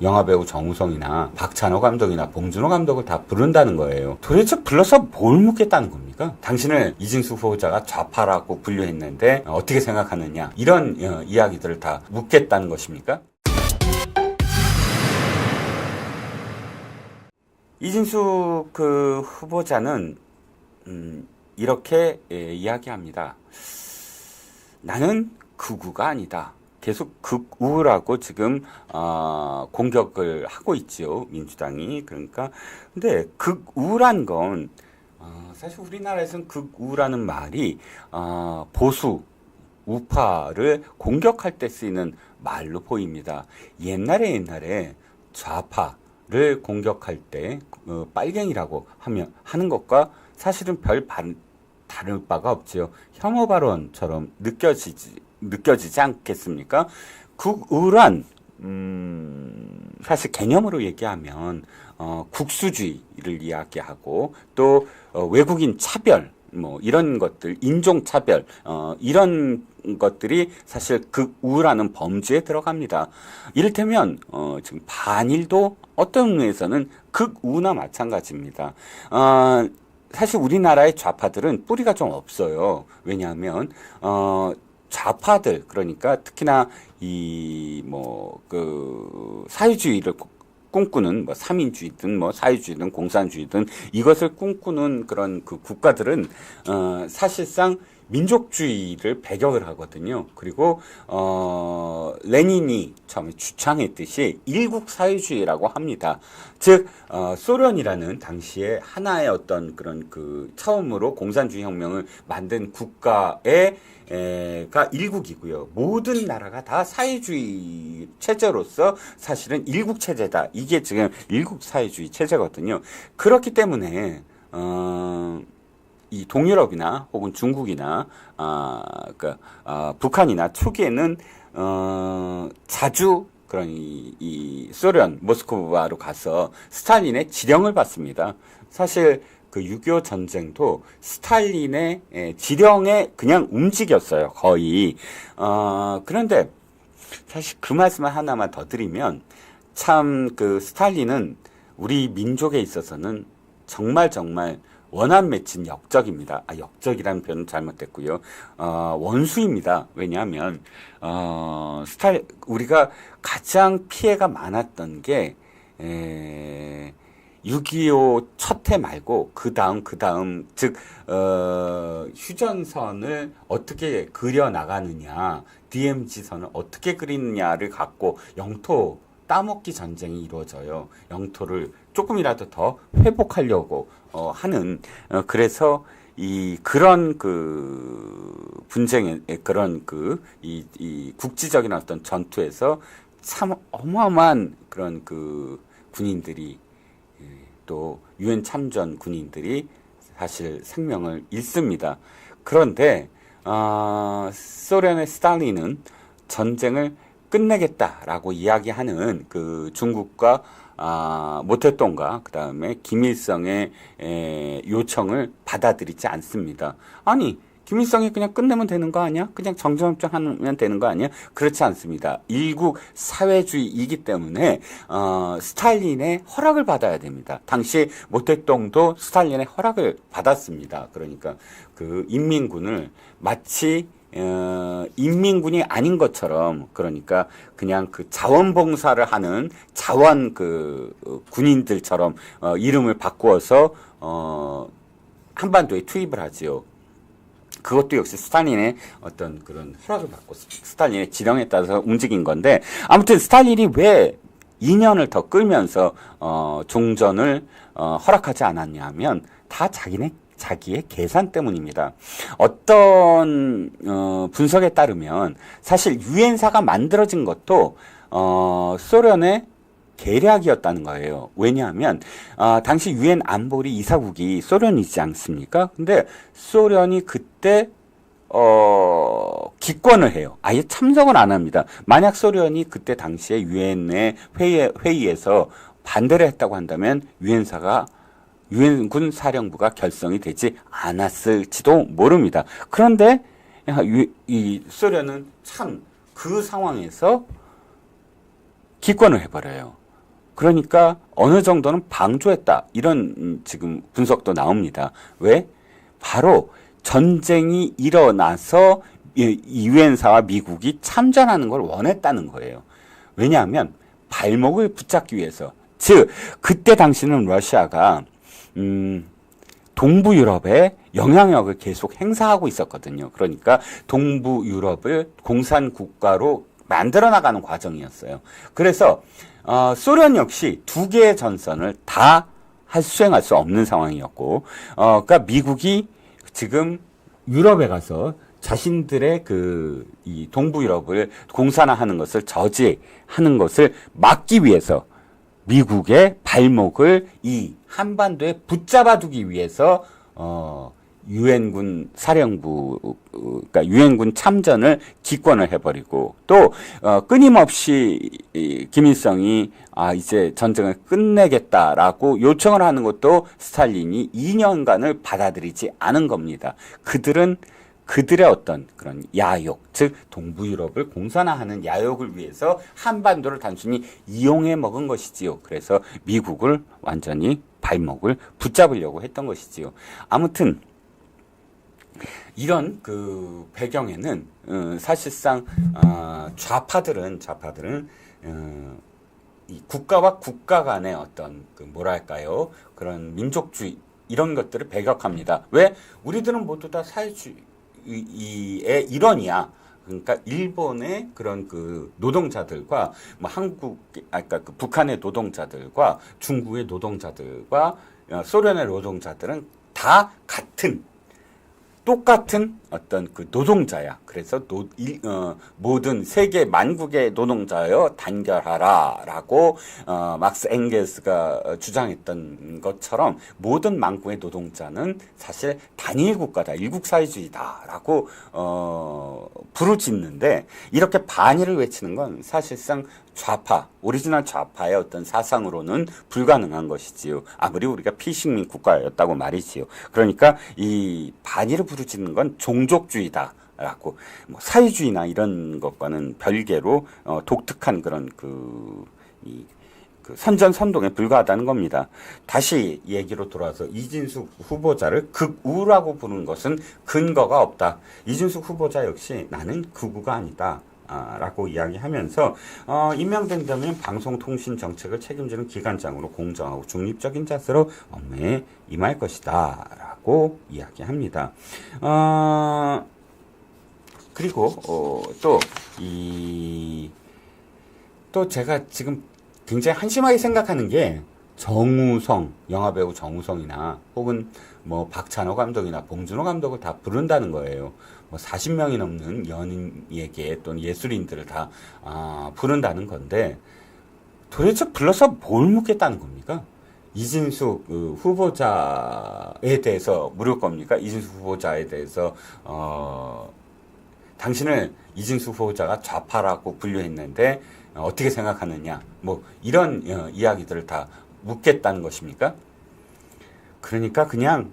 영화배우 정우성이나 박찬호 감독이나 봉준호 감독을 다 부른다는 거예요. 도대체 불러서 뭘 묻겠다는 겁니까? 당신을 이진수 후보자가 좌파라고 분류했는데 어떻게 생각하느냐, 이런 이야기들을 다 묻겠다는 것입니까? 이진수 후보자는 이렇게 이야기합니다. 나는 극우가 아니다. 계속 극우라고 지금 공격을 하고 있죠, 민주당이. 그러니까 근데 극우란 건 사실 우리나라에서는 극우라는 말이 보수 우파를 공격할 때 쓰이는 말로 보입니다. 옛날에 좌파를 공격할 때 빨갱이라고 하는 것과 사실은 별 다를 바가 없지요. 혐오 발언처럼 느껴지지 않겠습니까? 극우란 사실 개념으로 얘기하면 국수주의를 이야기하고 또 외국인 차별, 뭐 이런 것들, 인종 차별, 이런 것들이 사실 극우라는 범주에 들어갑니다. 이를테면 지금 반일도 어떤 의미에서는 극우나 마찬가지입니다. 사실 우리나라의 좌파들은 뿌리가 좀 없어요. 왜냐하면 좌파들, 그러니까 특히나 사회주의를 꿈꾸는 삼인주의든 사회주의든 공산주의든 이것을 꿈꾸는 그런 국가들은 사실상 민족주의를 배격을 하거든요. 그리고 레닌이 처음에 주창했듯이 일국 사회주의라고 합니다. 즉 소련이라는 당시에 하나의 어떤 그런 처음으로 공산주의 혁명을 만든 국가의 가 일국이고요. 모든 나라가 다 사회주의 체제로서 사실은 일국 체제다. 이게 지금 일국 사회주의 체제거든요. 그렇기 때문에 이 동유럽이나 혹은 중국이나 북한이나 초기에는 자주 그런 이 소련 모스크바로 가서 스탈린의 지령을 받습니다. 사실 6.25 전쟁도 스탈린의 지령에 그냥 움직였어요, 거의. 그런데 사실 그 말씀을 하나만 더 드리면, 참 스탈린은 우리 민족에 있어서는 정말 원한 맺힌 역적입니다. 역적이라는 표현은 잘못됐고요. 원수입니다. 왜냐하면 우리가 가장 피해가 많았던 게 6.25 첫 해 말고 그 다음 즉 휴전선을 어떻게 그려 나가느냐, DMZ선을 어떻게 그리느냐를 갖고 영토 따먹기 전쟁이 이루어져요. 영토를 조금이라도 더 회복하려고 하는 그래서 그런 분쟁의 그런 이 국지적인 어떤 전투에서 참 어마어마한 그런 군인들이, 또 유엔 참전 군인들이 사실 생명을 잃습니다. 그런데 소련의 스탈린은 전쟁을 끝내겠다라고 이야기하는 중국과 모태똥과 그 다음에 김일성의 요청을 받아들이지 않습니다. 아니, 김일성이 그냥 끝내면 되는 거 아니야? 그냥 정전협정하면 되는 거 아니야? 그렇지 않습니다. 일국 사회주의이기 때문에 스탈린의 허락을 받아야 됩니다. 당시 모태똥도 스탈린의 허락을 받았습니다. 그러니까 인민군을 마치 인민군이 아닌 것처럼, 그러니까 그냥 자원봉사를 하는 자원 군인들처럼 이름을 바꾸어서 한반도에 투입을 하지요. 그것도 역시 스탈린의 어떤 그런 허락을 받고 스탈린의 지령에 따라서 움직인 건데, 아무튼 스탈린이 왜 2년을 더 끌면서 종전을 허락하지 않았냐 하면 다 자기의 계산 때문입니다. 어떤 분석에 따르면 사실 유엔사가 만들어진 것도 소련의 계략이었다는 거예요. 왜냐하면 당시 유엔 안보리 이사국이 소련이지 않습니까? 근데 소련이 그때 기권을 해요. 아예 참석을 안 합니다. 만약 소련이 그때 당시에 유엔의 회의에서 반대를 했다고 한다면 유엔군 사령부가 결성이 되지 않았을지도 모릅니다. 그런데 이 소련은 참 그 상황에서 기권을 해버려요. 그러니까 어느 정도는 방조했다. 이런 지금 분석도 나옵니다. 왜? 바로 전쟁이 일어나서 유엔사와 미국이 참전하는 걸 원했다는 거예요. 왜냐하면 발목을 붙잡기 위해서. 즉 그때 당시는 러시아가 동부 유럽에 영향력을 계속 행사하고 있었거든요. 그러니까 동부 유럽을 공산 국가로 만들어 나가는 과정이었어요. 그래서 소련 역시 두 개의 전선을 다 수행할 수 없는 상황이었고, 그러니까 미국이 지금 유럽에 가서 자신들의 이 동부 유럽을 공산화하는 것을 저지하는 것을 막기 위해서 미국의 발목을 이 한반도에 붙잡아두기 위해서 유엔군 사령부, 그러니까 유엔군 참전을 기권을 해버리고 또 끊임없이 김일성이 이제 전쟁을 끝내겠다라고 요청을 하는 것도 스탈린이 2년간을 받아들이지 않은 겁니다. 그들의 어떤 그런 야욕, 즉 동부 유럽을 공산화하는 야욕을 위해서 한반도를 단순히 이용해 먹은 것이지요. 그래서 미국을 완전히 발목을 붙잡으려고 했던 것이지요. 아무튼 이런 그 배경에는 사실상 좌파들은 이 국가와 국가 간의 어떤 뭐랄까요, 그런 민족주의 이런 것들을 배격합니다. 왜? 우리들은 모두 다 사회주의의 일원이야. 그러니까 일본의 그런 그 노동자들과 뭐 그러니까 그 북한의 노동자들과 중국의 노동자들과 소련의 노동자들은 다 똑같은 어떤 그 노동자야. 그래서 모든 세계 만국의 노동자여 단결하라라고 막스 엥겔스가 주장했던 것처럼 모든 만국의 노동자는 사실 단일 국가다, 일국사회주의다라고 부르짖는데, 이렇게 반일을 외치는 건 사실상 오리지널 좌파의 어떤 사상으로는 불가능한 것이지요. 아무리 우리가 피식민 국가였다고 말이지요. 그러니까 이 반일을 부르짖는 건 종족주의다라고, 뭐 사회주의나 이런 것과는 별개로 독특한 그런 그 선전선동에 불과하다는 겁니다. 다시 얘기로 돌아와서 이진숙 후보자를 극우라고 부르는 것은 근거가 없다. 이진숙 후보자 역시 나는 극우가 아니다. 라고 이야기하면서 임명된 다면 방송통신 정책을 책임지는 기관장으로 공정하고 중립적인 자세로 업무에 임할 것이다 라고 이야기합니다. 그리고 또 제가 지금 굉장히 한심하게 생각하는 게, 정우성, 영화배우 정우성이나 혹은 뭐 박찬호 감독이나 봉준호 감독을 다 부른다는 거예요. 뭐 40명이 넘는 연예계 또는 예술인들을 다 부른다는 건데, 도대체 불러서 뭘 묻겠다는 겁니까? 이진숙 후보자에 대해서 물을 겁니까? 이진숙 후보자에 대해서 당신을 이진숙 후보자가 좌파라고 분류했는데 어떻게 생각하느냐, 뭐 이런 이야기들을 다 묻겠다는 것입니까? 그러니까 그냥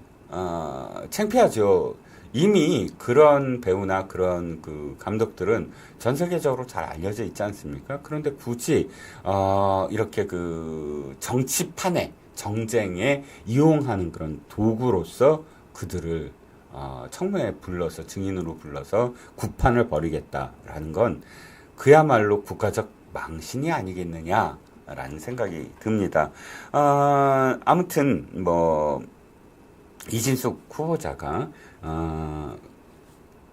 창피하죠. 이미 그런 배우나 그런 그 감독들은 전 세계적으로 잘 알려져 있지 않습니까? 그런데 굳이 이렇게 그 정치판에, 정쟁에 이용하는 그런 도구로서 그들을 청문회에 불러서, 증인으로 불러서 구판을 벌이겠다라는 건 그야말로 국가적 망신이 아니겠느냐라는 생각이 듭니다. 아무튼 뭐 이진숙 후보자가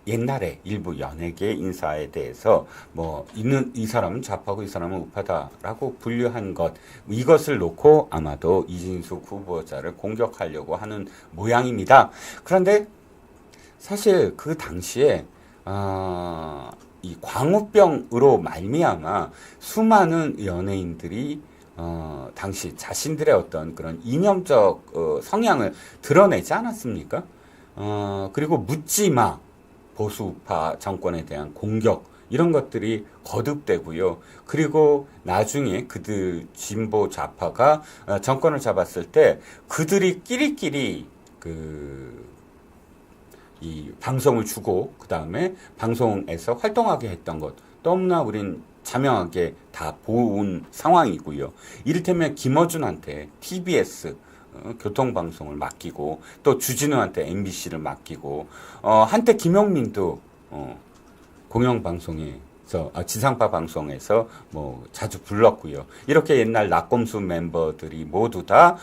옛날에 일부 연예계 인사에 대해서 뭐 이 사람은 좌파고 이 사람은 우파다라고 분류한 것, 이것을 놓고 아마도 이진숙 후보자를 공격하려고 하는 모양입니다. 그런데 사실 그 당시에 이 광우병으로 말미암아 수많은 연예인들이 당시 자신들의 어떤 그런 이념적 성향을 드러내지 않았습니까? 그리고 묻지마 보수파 정권에 대한 공격, 이런 것들이 거듭되고요. 그리고 나중에 그들 진보 좌파가 정권을 잡았을 때 그들이 끼리끼리 이 방송을 주고 그 다음에 방송에서 활동하게 했던 것, 너무나 우린 자명하게 다 보온 상황이고요. 이를테면 김어준한테 TBS 교통방송을 맡기고 또 주진우한테 MBC를 맡기고 한때 김용민도 공영방송에서 지상파 방송에서 뭐 자주 불렀고요. 이렇게 옛날 낙검수 멤버들이 모두 다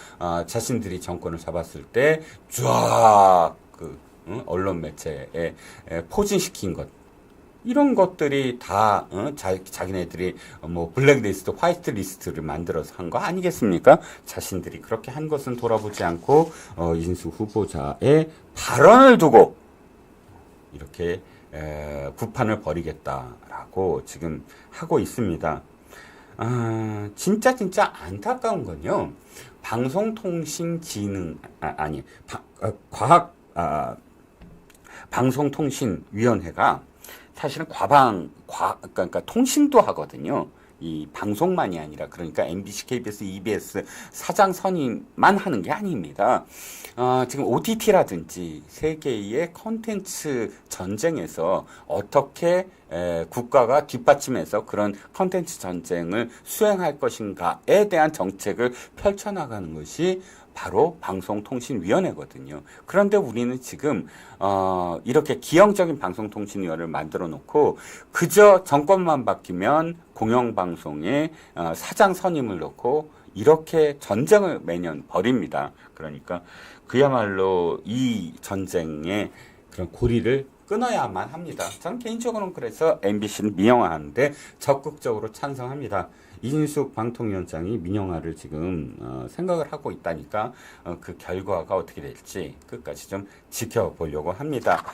자신들이 정권을 잡았을 때 쫙 언론 매체에 포진시킨 것. 이런 것들이 다 자기네들이 뭐 블랙리스트, 화이트리스트를 만들어서 한 거 아니겠습니까? 자신들이 그렇게 한 것은 돌아보지 않고 이진수 후보자의 발언을 두고 이렇게 구판을 벌이겠다라고 지금 하고 있습니다. 진짜 안타까운 건요. 방송통신위원회가 사실은 그러니까 통신도 하거든요. 이 방송만이 아니라 그러니까 MBC, KBS, EBS 사장 선임만 하는 게 아닙니다. 지금 OTT라든지 세계의 컨텐츠 전쟁에서 어떻게 국가가 뒷받침해서 그런 컨텐츠 전쟁을 수행할 것인가에 대한 정책을 펼쳐나가는 것이 바로 방송통신위원회거든요. 그런데 우리는 지금 이렇게 기형적인 방송통신위원회를 만들어 놓고 그저 정권만 바뀌면 공영방송에 사장 선임을 놓고 이렇게 전쟁을 매년 벌입니다. 그러니까 그야말로 이 전쟁의 그런 고리를 끊어야만 합니다. 저는 개인적으로는 그래서 MBC를 민영화하는데 적극적으로 찬성합니다. 이진숙 방통위원장이 민영화를 지금 생각을 하고 있다니까 그 결과가 어떻게 될지 끝까지 좀 지켜보려고 합니다.